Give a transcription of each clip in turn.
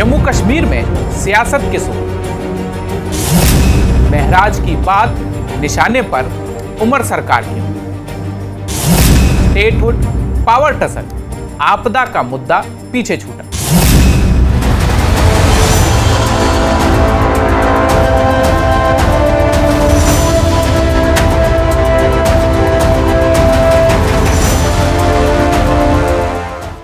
जम्मू कश्मीर में सियासत के सुर, महराज की बात निशाने पर उमर सरकार की, स्टेटहुड, पावर टसल, आपदा का मुद्दा पीछे छूटा।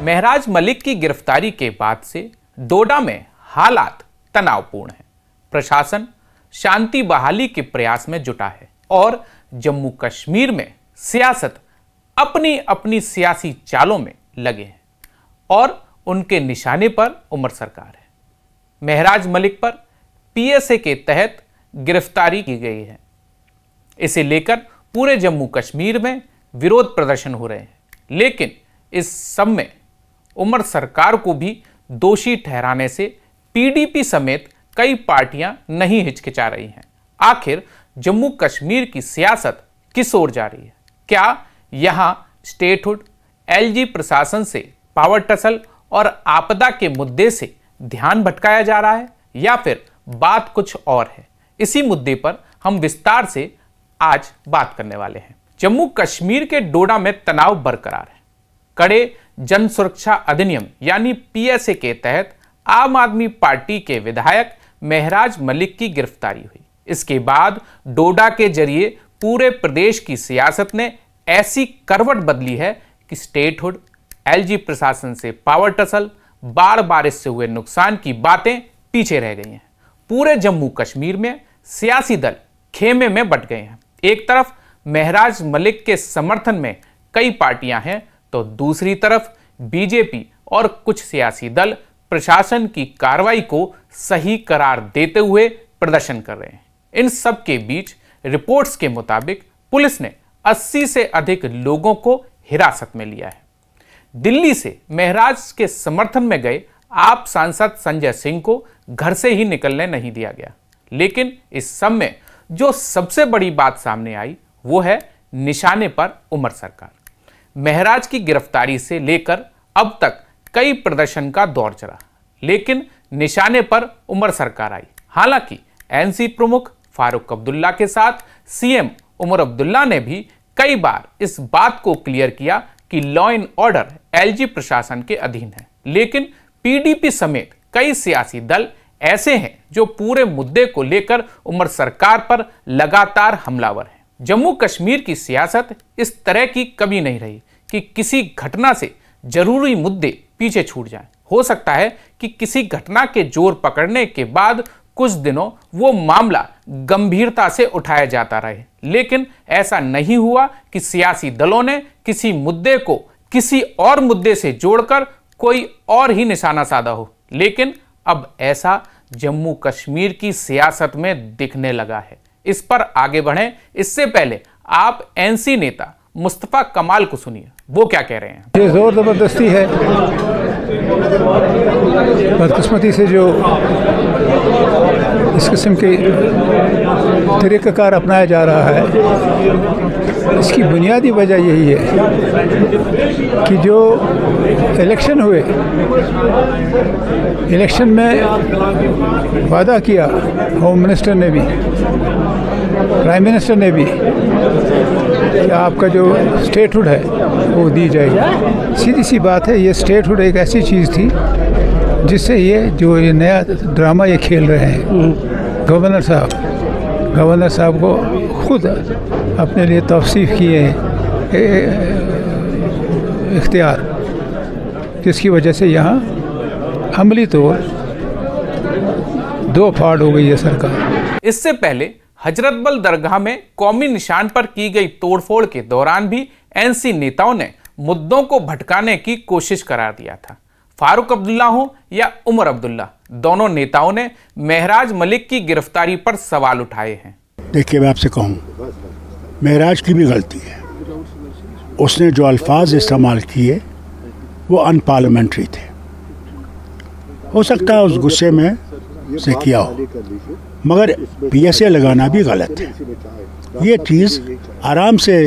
महराज मलिक की गिरफ्तारी के बाद से डोडा में हालात तनावपूर्ण हैं। प्रशासन शांति बहाली के प्रयास में जुटा है और जम्मू कश्मीर में सियासत अपनी अपनी सियासी चालों में लगे हैं और उनके निशाने पर उमर सरकार है। महराज मलिक पर पीएसए के तहत गिरफ्तारी की गई है। इसे लेकर पूरे जम्मू कश्मीर में विरोध प्रदर्शन हो रहे हैं, लेकिन इस सब में उमर सरकार को भी दोषी ठहराने से पीडीपी समेत कई पार्टियां नहीं हिचकिचा रही हैं। आखिर जम्मू कश्मीर की सियासत किस ओर जा रही है? क्या यहां स्टेटहुड, एलजी प्रशासन से पावर टसल और आपदा के मुद्दे से ध्यान भटकाया जा रहा है या फिर बात कुछ और है? इसी मुद्दे पर हम विस्तार से आज बात करने वाले हैं। जम्मू कश्मीर के डोडा में तनाव बरकरार है। कड़े जन सुरक्षा अधिनियम यानी पीएसए के तहत आम आदमी पार्टी के विधायक महराज मलिक की गिरफ्तारी हुई। इसके बाद डोडा के जरिए पूरे प्रदेश की सियासत ने ऐसी करवट बदली है कि स्टेटहुड, एलजी प्रशासन से पावर टसल, बाढ़ बारिश से हुए नुकसान की बातें पीछे रह गई हैं। पूरे जम्मू कश्मीर में सियासी दल खेमे में बंट गए हैं। एक तरफ महराज मलिक के समर्थन में कई पार्टियां हैं, तो दूसरी तरफ बीजेपी और कुछ सियासी दल प्रशासन की कार्रवाई को सही करार देते हुए प्रदर्शन कर रहे हैं। इन सब के बीच रिपोर्ट्स के मुताबिक पुलिस ने 80 से अधिक लोगों को हिरासत में लिया है। दिल्ली से महराज के समर्थन में गए आप सांसद संजय सिंह को घर से ही निकलने नहीं दिया गया। लेकिन इस सब में जो सबसे बड़ी बात सामने आई वो है निशाने पर उमर सरकार। महराज की गिरफ्तारी से लेकर अब तक कई प्रदर्शन का दौर चला, लेकिन निशाने पर उमर सरकार आई। हालांकि एनसी प्रमुख फारूक अब्दुल्ला के साथ सीएम उमर अब्दुल्ला ने भी कई बार इस बात को क्लियर किया कि लॉ एंड ऑर्डर एलजी प्रशासन के अधीन है, लेकिन पीडीपी समेत कई सियासी दल ऐसे हैं जो पूरे मुद्दे को लेकर उमर सरकार पर लगातार हमलावर हैं। जम्मू कश्मीर की सियासत इस तरह की कभी नहीं रही कि किसी घटना से जरूरी मुद्दे पीछे छूट जाएं। हो सकता है कि किसी घटना के जोर पकड़ने के बाद कुछ दिनों वो मामला गंभीरता से उठाया जाता रहे, लेकिन ऐसा नहीं हुआ कि सियासी दलों ने किसी मुद्दे को किसी और मुद्दे से जोड़कर कोई और ही निशाना साधा हो। लेकिन अब ऐसा जम्मू कश्मीर की सियासत में दिखने लगा है। इस पर आगे बढ़ें इससे पहले आप एनसी नेता मुस्तफा कमाल को सुनिए, वो क्या कह रहे हैं। ये जोर जबरदस्ती है, बदकिस्मती से जो इस किस्म के तरीक़ाकार अपनाया जा रहा है, इसकी बुनियादी वजह यही है कि जो इलेक्शन हुए, इलेक्शन में वादा किया होम मिनिस्टर ने भी, प्राइम मिनिस्टर ने भी, कि आपका जो स्टेटहुड है वो दी जाएगी। सीधी सी बात है, ये स्टेटहुड एक ऐसी चीज़ थी जिससे ये नया ड्रामा ये खेल रहे हैं। गवर्नर साहब को खुद अपने लिए तौसीफ किए इख्तियार, जिसकी वजह से यहाँ अमली तौर दो फाड़ हो गई है सरकार। इससे पहले हजरतबल दरगाह में कौमी निशान पर की गई तोड़फोड़ के दौरान भी एनसी नेताओं ने मुद्दों को भटकाने की कोशिश करार दिया था। फारूक अब्दुल्ला हो या उमर अब्दुल्ला, दोनों नेताओं ने महराज मलिक की गिरफ्तारी पर सवाल उठाए हैं। देखिए, मैं आपसे कहूँ, महराज की भी गलती है। उसने जो अल्फाज इस्तेमाल किए वो अनपार्लियामेंट्री थे। हो सकता है उस गुस्से में से किया हो, मगर पीएसए लगाना भी गलत है। ये चीज़ आराम से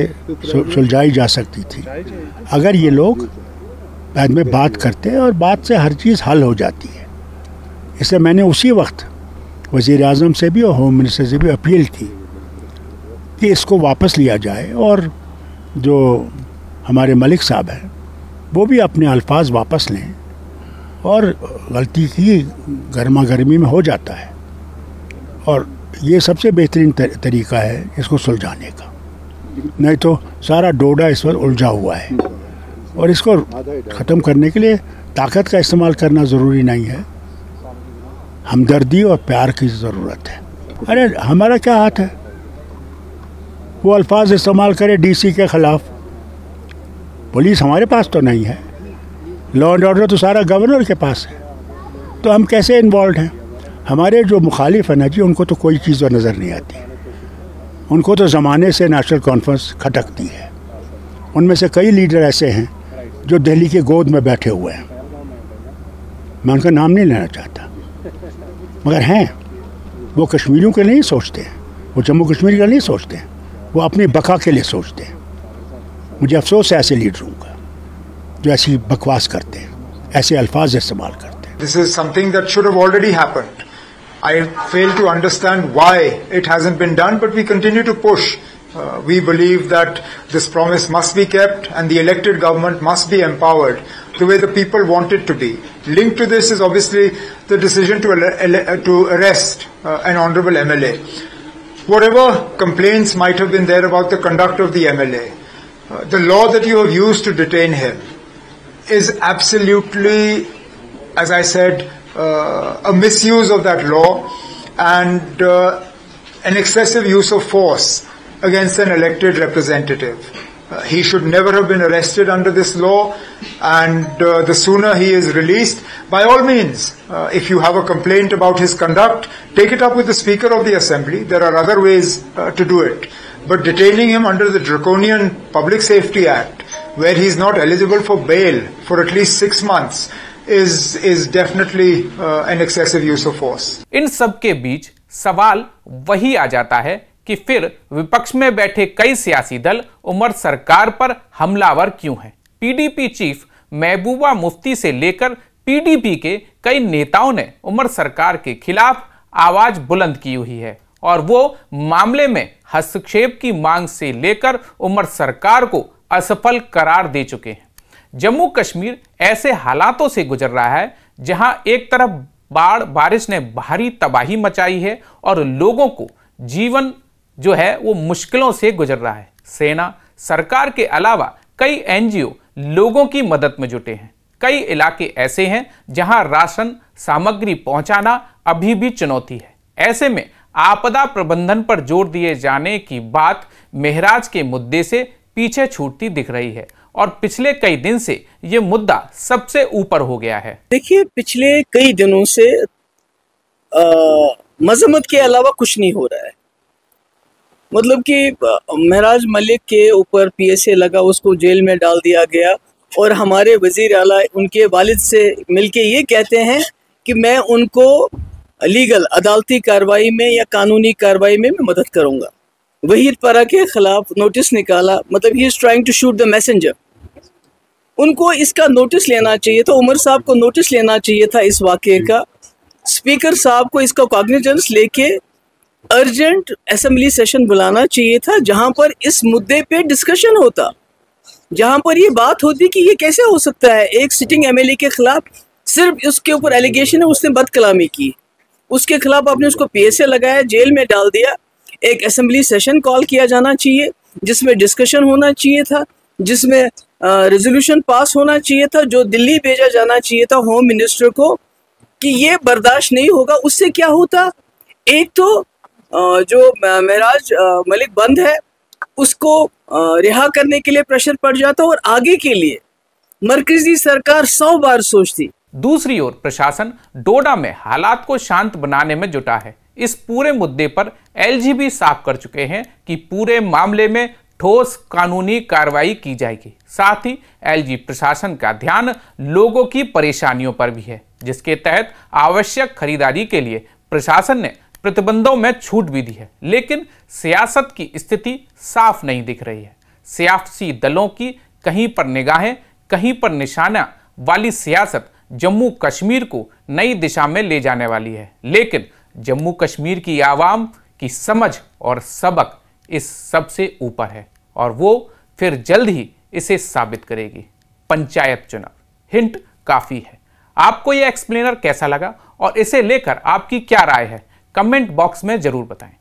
सुलझाई जा सकती थी अगर ये लोग बाद में बात करते और बात से हर चीज़ हल हो जाती है। इसलिए मैंने उसी वक्त वज़ीर आज़म से भी और होम मिनिस्टर से भी अपील की कि इसको वापस लिया जाए और जो हमारे मलिक साहब हैं वो भी अपने अल्फाज वापस लें, और गलती की गर्मा गर्मी में हो जाता है और ये सबसे बेहतरीन तरीका है इसको सुलझाने का, नहीं तो सारा डोडा इस पर उलझा हुआ है और इसको ख़त्म करने के लिए ताकत का इस्तेमाल करना ज़रूरी नहीं है, हमदर्दी और प्यार की ज़रूरत है। अरे हमारा क्या हाथ है, वो अल्फाज इस्तेमाल करे डीसी के ख़िलाफ़, पुलिस हमारे पास तो नहीं है, लॉ एंड ऑर्डर तो सारा गवर्नर के पास है, तो हम कैसे इन्वॉल्व हैं? हमारे जो मुखालिफ हैं ना जी, उनको तो कोई चीज़ नज़र नहीं आती, उनको तो ज़माने से नेशनल कॉन्फ्रेंस खटकती है। उनमें से कई लीडर ऐसे हैं जो दिल्ली के गोद में बैठे हुए हैं, मैं उनका नाम नहीं लेना चाहता, मगर हैं वो कश्मीरियों के लिए नहीं सोचते हैं, वो जम्मू कश्मीर के लिए नहीं सोचते हैं, वो अपनी बका के लिए सोचते हैं। मुझे अफसोस है ऐसे लीडरों का जो ऐसी बकवास करते हैं, ऐसे अल्फाज इस्तेमाल करते हैं। This is something that should have already happened. I fail to understand why it hasn't been done, but we continue to push. We believe that this promise must be kept and the elected government must be empowered the way the people want it to be. Linked to this is obviously the decision to arrest an honourable MLA. Whatever complaints might have been there about the conduct of the MLA, the law that you have used to detain him is absolutely, as I said, a misuse of that law and an excessive use of force against an elected representative. He should never have been arrested under this law, and the sooner he is released, by all means, if you have a complaint about his conduct, take it up with the Speaker of the Assembly. There are other ways to do it. But detaining him under the Draconian Public Safety Act, where he is not eligible for bail for at least 6 months, is definitely an excessive use of force. इन सब के बीच सवाल वही आ जाता है कि फिर विपक्ष में बैठे कई सियासी दल उमर सरकार पर हमलावर क्यों हैं? पीडीपी चीफ महबूबा मुफ्ती से लेकर पीडीपी के कई नेताओं ने उमर सरकार के खिलाफ आवाज बुलंद की हुई है और वो मामले में हस्तक्षेप की मांग से लेकर उमर सरकार को असफल करार दे चुके हैं। जम्मू कश्मीर ऐसे हालातों से गुजर रहा है जहां एक तरफ बारिश ने भारी तबाही मचाई है और लोगों को जीवन जो है वो मुश्किलों से गुजर रहा है। सेना, सरकार के अलावा कई एनजीओ लोगों की मदद में जुटे हैं। कई इलाके ऐसे हैं जहां राशन सामग्री पहुंचाना अभी भी चुनौती है। ऐसे में आपदा प्रबंधन पर जोर दिए जाने की बात महराज के मुद्दे से पीछे छूटती दिख रही है और पिछले कई दिन से ये मुद्दा सबसे ऊपर हो गया है। देखिए, पिछले कई दिनों से मजम्मत के अलावा कुछ नहीं हो रहा है। मतलब कि महराज मलिक के ऊपर पीएसए लगा, उसको जेल में डाल दिया गया और हमारे वजीर आला उनके वालिद से मिलके ये कहते हैं कि मैं उनको लीगल अदालती कार्रवाई में या कानूनी कार्रवाई में मैं मदद करूंगा। वहीद परा के खिलाफ नोटिस निकाला, मतलब he is trying to shoot the messenger. उनको इसका नोटिस लेना चाहिए था, उमर साहब को नोटिस लेना चाहिए था इस वाक़े का। स्पीकर साहब को इसका कॉग्निजेंस लेके अर्जेंट असेंबली सेशन बुलाना चाहिए था जहां पर इस मुद्दे पे डिस्कशन होता, जहां पर ये बात होती कि ये कैसे हो सकता है एक सिटिंग एमएलए के खिलाफ सिर्फ उसके ऊपर एलिगेशन है उसने बदकलामी की, उसके खिलाफ आपने उसको पीएसए लगाया, जेल में डाल दिया। एक असेंबली सेशन कॉल किया जाना चाहिए जिसमें डिस्कशन होना चाहिए था, जिसमें रेजोल्यूशन पास होना चाहिए था, जो दिल्ली भेजा जाना चाहिए था होम मिनिस्टर को कि ये बर्दाश्त नहीं होगा। उससे क्या होता, एक तो जो महराज मलिक बंद है उसको रिहा करने के लिए प्रेशर पड़ जाता और आगे के लिए मरकजी सरकार 100 बार सोचती। दूसरी ओर प्रशासन डोडा में हालात को शांत बनाने में जुटा है। इस पूरे मुद्दे पर एलजी भी साफ कर चुके हैं कि पूरे मामले में ठोस कानूनी कार्रवाई की जाएगी। साथ ही एलजी प्रशासन का ध्यान लोगों की परेशानियों पर भी है, जिसके तहत आवश्यक खरीदारी के लिए प्रशासन ने प्रतिबंधों में छूट भी दी है। लेकिन सियासत की स्थिति साफ नहीं दिख रही है। सियासी दलों की कहीं पर निगाहें, कहीं पर निशाना वाली सियासत जम्मू कश्मीर को नई दिशा में ले जाने वाली है, लेकिन जम्मू कश्मीर की आवाम की समझ और सबक इस सब से ऊपर है और वो फिर जल्द ही इसे साबित करेगी। पंचायत चुनाव, हिंट काफी है। आपको यह एक्सप्लेनर कैसा लगा और इसे लेकर आपकी क्या राय है, कमेंट बॉक्स में जरूर बताएं।